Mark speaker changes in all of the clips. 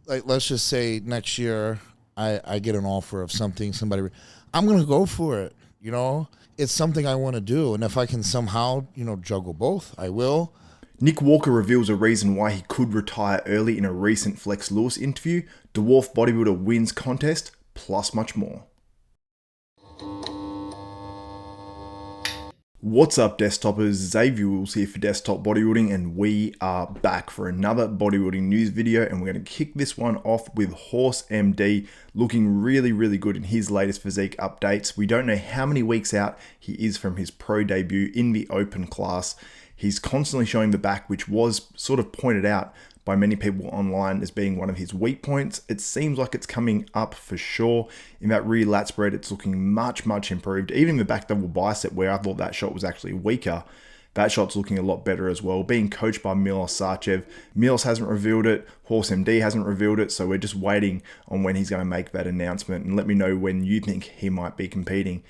Speaker 1: like let's just say next year I get an offer of something, I'm gonna go for it. It's something I want to do, and if I can somehow juggle both, I will.
Speaker 2: Nick Walker reveals a reason why he could retire early in a recent Flex Lewis interview, Dwarf Bodybuilder WINS contest, plus much more. What's up, desktopers? Xavier Wills here for Desktop Bodybuilding, and we are back for another bodybuilding news video, and we're going to kick this one off with HorseMD looking really good in his latest physique updates. We don't know how many weeks out he is from his pro debut in the open class. He's constantly showing the back, which was sort of pointed out by many people online as being one of his weak points. It seems like it's coming up for sure. In that rear lat spread, it's looking much improved. Even the back double bicep, where I thought that shot was actually weaker, that shot's looking a lot better as well. Being coached by Milos Sarcev. Milos hasn't revealed it. HorseMD hasn't revealed it. So we're just waiting on when he's going to make that announcement. And let me know when you think he might be competing.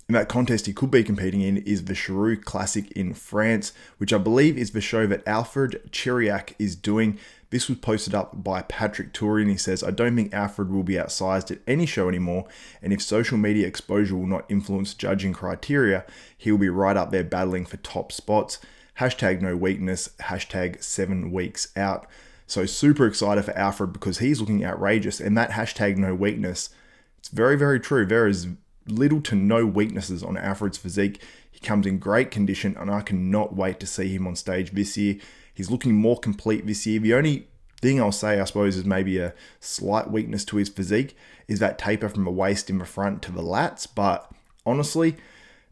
Speaker 2: And that contest he could be competing in is the Chiriac Classic in France, which I believe is the show that Alfred Chiriac is doing. This was posted up by Patrick Turian. He says, I don't think Alfred will be outsized at any show anymore, and if social media exposure will not influence judging criteria, he will be right up there battling for top spots. Hashtag no weakness, hashtag 7 weeks out. So super excited for Alfred because he's looking outrageous, and that hashtag no weakness, it's very true. There is little to no weaknesses on Alfred's physique. He comes in great condition, and I cannot wait to see him on stage this year. He's looking more complete this year. The only thing I'll say, I suppose, is maybe a slight weakness to his physique is that taper from the waist in the front to the lats, but honestly,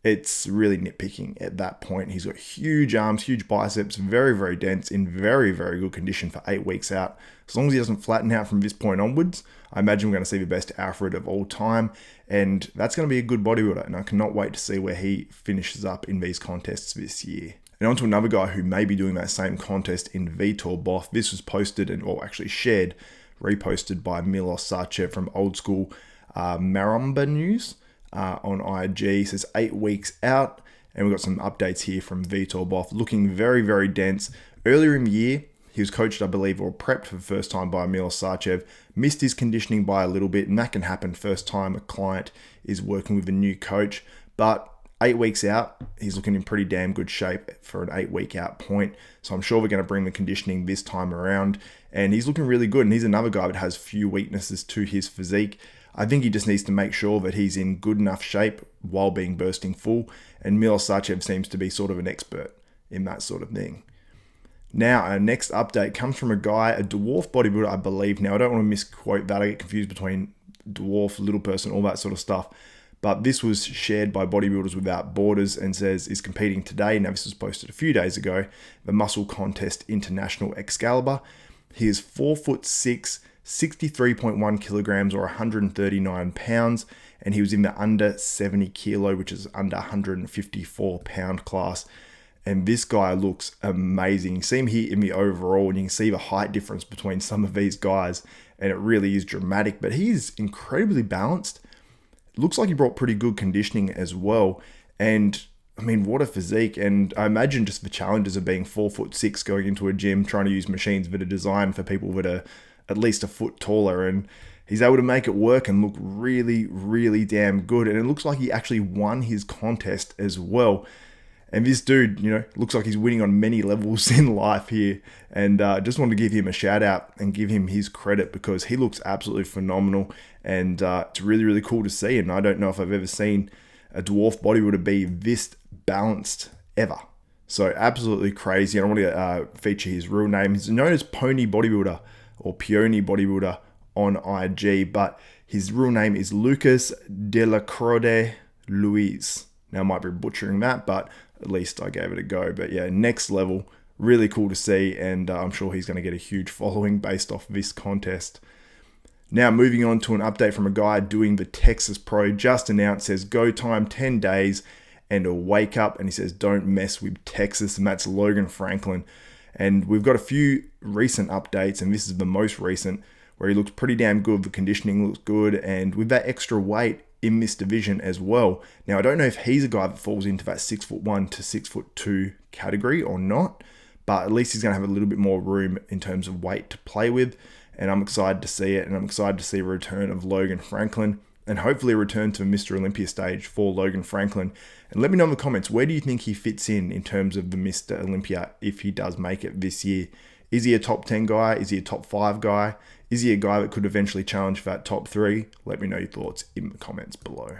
Speaker 2: it's really nitpicking at that point. He's got huge arms, huge biceps, very dense, in very good condition for 8 weeks out. As long as he doesn't flatten out from this point onwards, I imagine we're going to see the best Alfred of all time, and that's going to be a good bodybuilder, and I cannot wait to see where he finishes up in these contests this year. And on to another guy who may be doing that same contest in Vitor, Boff. This was posted or actually shared, reposted by Milos Sarcev from Old School Maramba News. On IG. It says 8 weeks out, and we've got some updates here from Vitor Boff, looking very dense. Earlier in the year, he was coached, I believe, or prepped for the first time by Milos Sarcev, missed his conditioning by a little bit, and that can happen first time a client is working with a new coach. But 8 weeks out, he's looking in pretty damn good shape for an 8 week out point. So I'm sure we're going to bring the conditioning this time around, and he's looking really good. And he's another guy that has few weaknesses to his physique. I think he just needs to make sure that he's in good enough shape while being bursting full, and Milos Sarcev seems to be sort of an expert in that sort of thing. Now, our next update comes from a guy, a dwarf bodybuilder, I believe. Now, I don't want to misquote that. I get confused between dwarf, little person, all that sort of stuff. But this was shared by Bodybuilders Without Borders and says is competing today. Now, this was posted a few days ago. The Muscle Contest International Excalibur. He is 4'6", 63.1 kilograms or 139 pounds, and he was in the under 70 kilo, which is under 154 pound class. And this guy looks amazing. You see him here in the overall, and you can see the height difference between some of these guys, and it really is dramatic, but he's incredibly balanced. It looks like he brought pretty good conditioning as well, and I mean, what a physique. And I imagine just the challenges of being 4'6", going into a gym, trying to use machines that are designed for people that are at least a foot taller, and he's able to make it work and look really damn good. And it looks like he actually won his contest as well. And this dude, looks like he's winning on many levels in life here. And just wanted to give him a shout out and give him his credit because he looks absolutely phenomenal. And it's really cool to see. And I don't know if I've ever seen a dwarf bodybuilder be this balanced ever. So absolutely crazy. I don't want to feature his real name. He's known as Pony Bodybuilder or Peony Bodybuilder on IG, but his real name is Lucas de la Crode Luis. Now, I might be butchering that, but at least I gave it a go. But yeah, next level, really cool to see, and I'm sure he's going to get a huge following based off this contest. Now, moving on to an update from a guy doing the Texas Pro, just announced, says go time 10 days and a wake up, and he says don't mess with Texas, and that's Logan Franklin. And we've got a few recent updates, and this is the most recent, where he looks pretty damn good. The conditioning looks good, and with that extra weight in this division as well. Now, I don't know if he's a guy that falls into that 6'1" to 6'2" category or not, but at least he's going to have a little bit more room in terms of weight to play with, and I'm excited to see it, and I'm excited to see a return of Logan Franklin, and hopefully a return to a Mr. Olympia stage for Logan Franklin. And let me know in the comments, where do you think he fits in terms of the Mr. Olympia if he does make it this year? Is he a top 10 guy? Is he a top 5 guy? Is he a guy that could eventually challenge for that top 3? Let me know your thoughts in the comments below.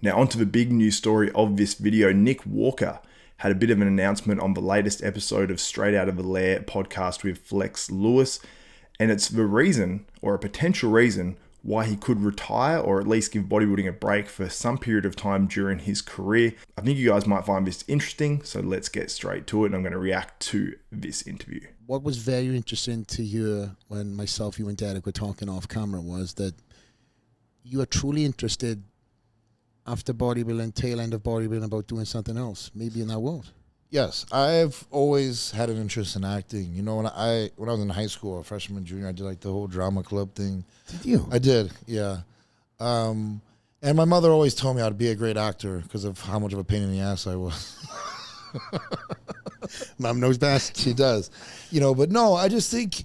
Speaker 2: Now onto the big news story of this video. Nick Walker had a bit of an announcement on the latest episode of Straight Out of the Lair podcast with Flex Lewis. And it's the reason, or a potential reason, why he could retire or at least give bodybuilding a break for some period of time during his career. I think you guys might find this interesting, so let's get straight to it, and I'm going to react to this interview.
Speaker 3: What was very interesting to hear when myself, you and Derek were talking off camera was that you are truly interested after bodybuilding, tail end of bodybuilding, about doing something else, maybe in that world.
Speaker 1: Yes, I've always had an interest in acting. You know, when I was in high school, a freshman, junior, I did like the whole drama club thing.
Speaker 3: Did you?
Speaker 1: I did, yeah. And my mother always told me I'd be a great actor because of how much of a pain in the ass I was.
Speaker 3: Mom knows best.
Speaker 1: She does. You know, but no, I just think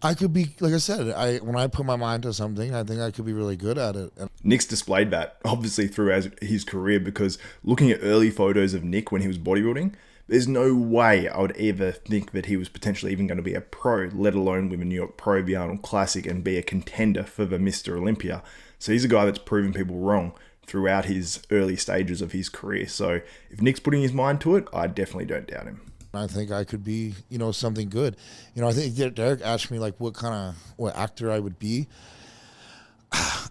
Speaker 1: I could be, like I said, when I put my mind to something, I think I could be really good at it.
Speaker 2: Nick's displayed that, obviously, throughout his career, because looking at early photos of Nick when he was bodybuilding, there's no way I would ever think that he was potentially even going to be a pro, let alone with a New York Pro, the Arnold Classic, and be a contender for the Mr. Olympia. So he's a guy that's proven people wrong throughout his early stages of his career. So if Nick's putting his mind to it, I definitely don't doubt him.
Speaker 1: I think I could be, you know, something good. You know, I think Derek asked me, like, what actor I would be.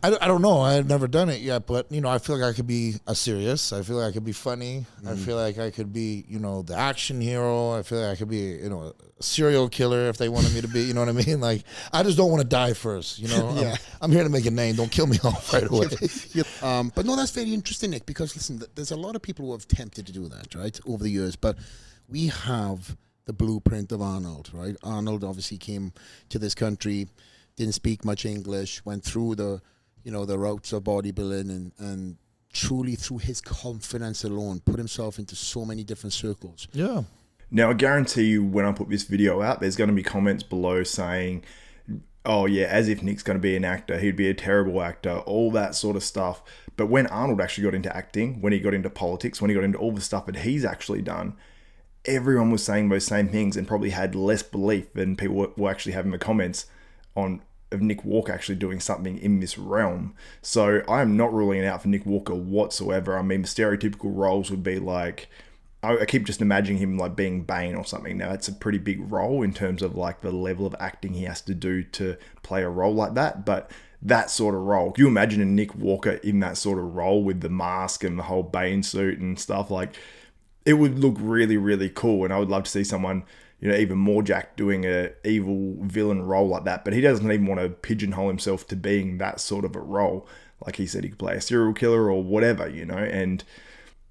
Speaker 1: I don't know. I've never done it yet, but, you know, I feel like I could be serious. I feel like I could be funny. I feel like I could be, you know, the action hero. I feel like I could be, you know, a serial killer if they wanted me to be, you know what I mean? Like, I just don't want to die first, you know?
Speaker 3: Yeah.
Speaker 1: I'm here to make a name. Don't kill me off right away.
Speaker 3: But no, that's very interesting, Nick, because, listen, there's a lot of people who have attempted to do that, right, over the years, but we have the blueprint of Arnold, right? Arnold obviously came to this country, didn't speak much English, went through the, you know, the routes of bodybuilding, and truly through his confidence alone put himself into so many different circles.
Speaker 1: Yeah.
Speaker 2: Now, I guarantee you when I put this video out, there's going to be comments below saying, oh yeah, as if Nick's going to be an actor, he'd be a terrible actor, all that sort of stuff. But when Arnold actually got into acting, when he got into politics, when he got into all the stuff that he's actually done, everyone was saying those same things and probably had less belief than people were actually having the comments on of Nick Walker actually doing something in this realm. So I am not ruling it out for Nick Walker whatsoever. I mean, the stereotypical roles would be like, I keep just imagining him like being Bane or something. Now that's a pretty big role in terms of like the level of acting he has to do to play a role like that. But that sort of role, can you imagine a Nick Walker in that sort of role with the mask and the whole Bane suit and stuff? Like, it would look really, really cool. And I would love to see someone, you know, even more jacked doing a evil villain role like that. But he doesn't even want to pigeonhole himself to being that sort of a role. Like he said, he could play a serial killer or whatever, you know. And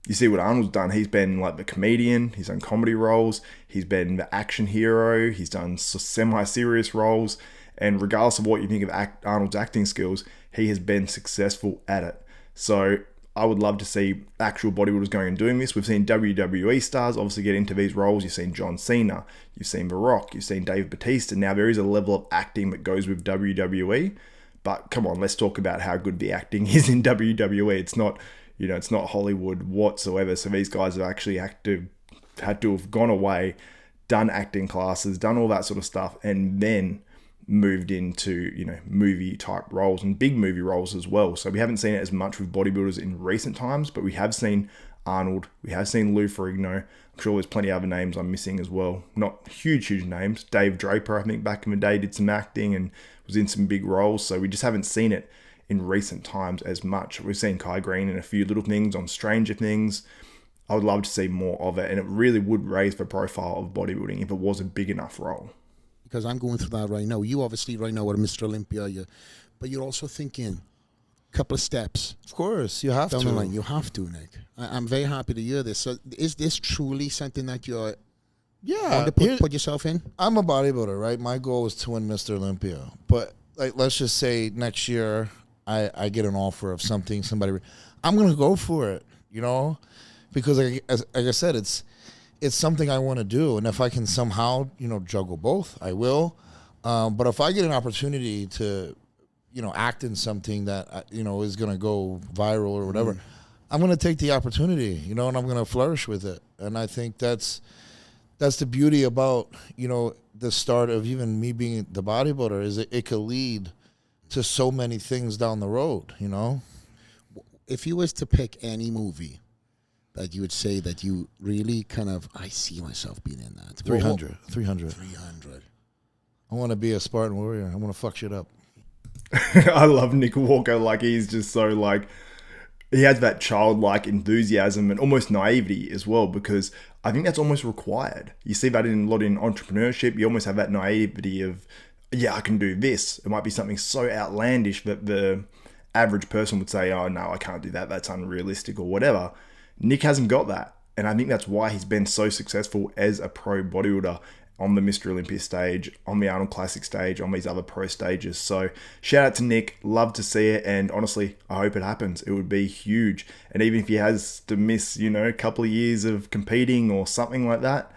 Speaker 2: you see what Arnold's done. He's been like the comedian. He's done comedy roles. He's been the action hero. He's done semi-serious roles. And regardless of what you think of Arnold's acting skills, he has been successful at it. So I would love to see actual bodybuilders going and doing this. We've seen WWE stars obviously get into these roles. You've seen John Cena, you've seen The Rock, you've seen Dave Bautista. Now there is a level of acting that goes with WWE, but come on, let's talk about how good the acting is in WWE. It's not, you know, it's not Hollywood whatsoever. So these guys have actually had to have gone away, done acting classes, done all that sort of stuff, and then moved into, you know, movie type roles and big movie roles as well. So we haven't seen it as much with bodybuilders in recent times, but we have seen Arnold, we have seen Lou Ferrigno. I'm sure there's plenty of other names I'm missing as well. Not huge names. Dave Draper, I think back in the day, did some acting and was in some big roles. So we just haven't seen it in recent times as much. We've seen Kai Green in a few little things on Stranger Things. I would love to see more of it, and it really would raise the profile of bodybuilding if it was a big enough role.
Speaker 3: Because I'm going through that right now. You obviously right now are Mr. Olympia, but you're also thinking a couple of steps.
Speaker 1: Of course, you have
Speaker 3: down
Speaker 1: to.
Speaker 3: The line. You have to, Nick. I'm very happy to hear this. So is this truly something that you're want to put yourself in?
Speaker 1: I'm a bodybuilder, right? My goal is to win Mr. Olympia. But like, let's just say next year I get an offer of something, I'm going to go for it, you know, because like I said, it's something I want to do. And if I can somehow, you know, juggle both, I will. But if I get an opportunity to, you know, act in something that, you know, is going to go viral or whatever, I'm going to take the opportunity, you know, and I'm going to flourish with it. And I think that's the beauty about, you know, the start of even me being the bodybuilder, is it could lead to so many things down the road, you know?
Speaker 3: If you was to pick any movie that you would say that you really kind of, I see myself being in that.
Speaker 1: 300. I want to be a Spartan warrior. I want to fuck shit up.
Speaker 2: I love Nick Walker. Like, he's just so, like, he has that childlike enthusiasm and almost naivety as well, because I think that's almost required. You see that a lot in entrepreneurship. You almost have that naivety of, yeah, I can do this. It might be something so outlandish that the average person would say, oh, no, I can't do that. That's unrealistic or whatever. Nick hasn't got that. And I think that's why he's been so successful as a pro bodybuilder on the Mr. Olympia stage, on the Arnold Classic stage, on these other pro stages. So shout out to Nick. Love to see it. And honestly, I hope it happens. It would be huge. And even if he has to miss, you know, a couple of years of competing or something like that,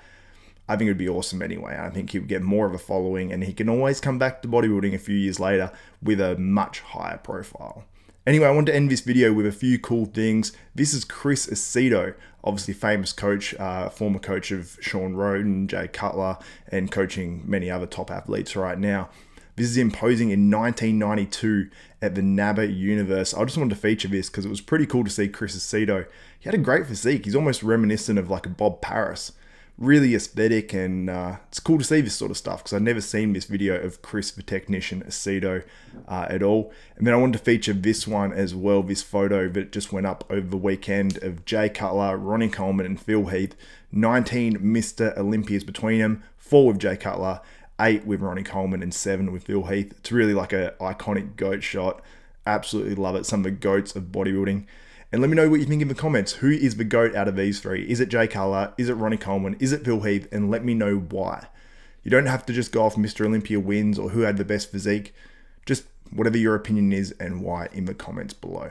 Speaker 2: I think it would be awesome anyway. I think he would get more of a following, and he can always come back to bodybuilding a few years later with a much higher profile. Anyway, I want to end this video with a few cool things. This is Chris Aceto, obviously famous coach, former coach of Sean Roden, Jay Cutler, and coaching many other top athletes right now. This is him posing in 1992 at the NABBA Universe. I just wanted to feature this because it was pretty cool to see Chris Aceto. He had a great physique. He's almost reminiscent of like a Bob Paris. Really aesthetic, and it's cool to see this sort of stuff because I've never seen this video of Chris the technician Aceto at all. And then I wanted to feature this one as well, this photo that just went up over the weekend of Jay Cutler, Ronnie Coleman, and Phil Heath. 19 Mr. Olympias between them, 4 with Jay Cutler, 8 with Ronnie Coleman, and 7 with Phil Heath. It's really like an iconic GOAT shot. Absolutely love it. Some of the GOATs of bodybuilding. And let me know what you think in the comments. Who is the GOAT out of these 3? Is it Jay Cutler? Is it Ronnie Coleman? Is it Phil Heath? And let me know why. You don't have to just go off Mr. Olympia wins or who had the best physique. Just whatever your opinion is and why in the comments below.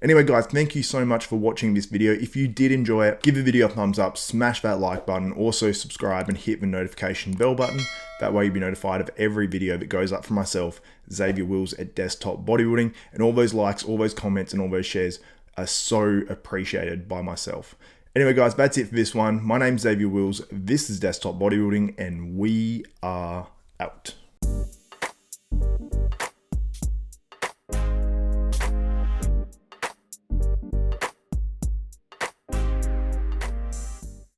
Speaker 2: Anyway, guys, thank you so much for watching this video. If you did enjoy it, give the video a thumbs up, smash that like button, also subscribe and hit the notification bell button. That way you'll be notified of every video that goes up from myself, Xavier Wills at Desktop Bodybuilding. And all those likes, all those comments, and all those shares are so appreciated by myself. Anyway, guys, that's it for this one. My name's Xavier Wills. This is Desktop Bodybuilding, and we are out.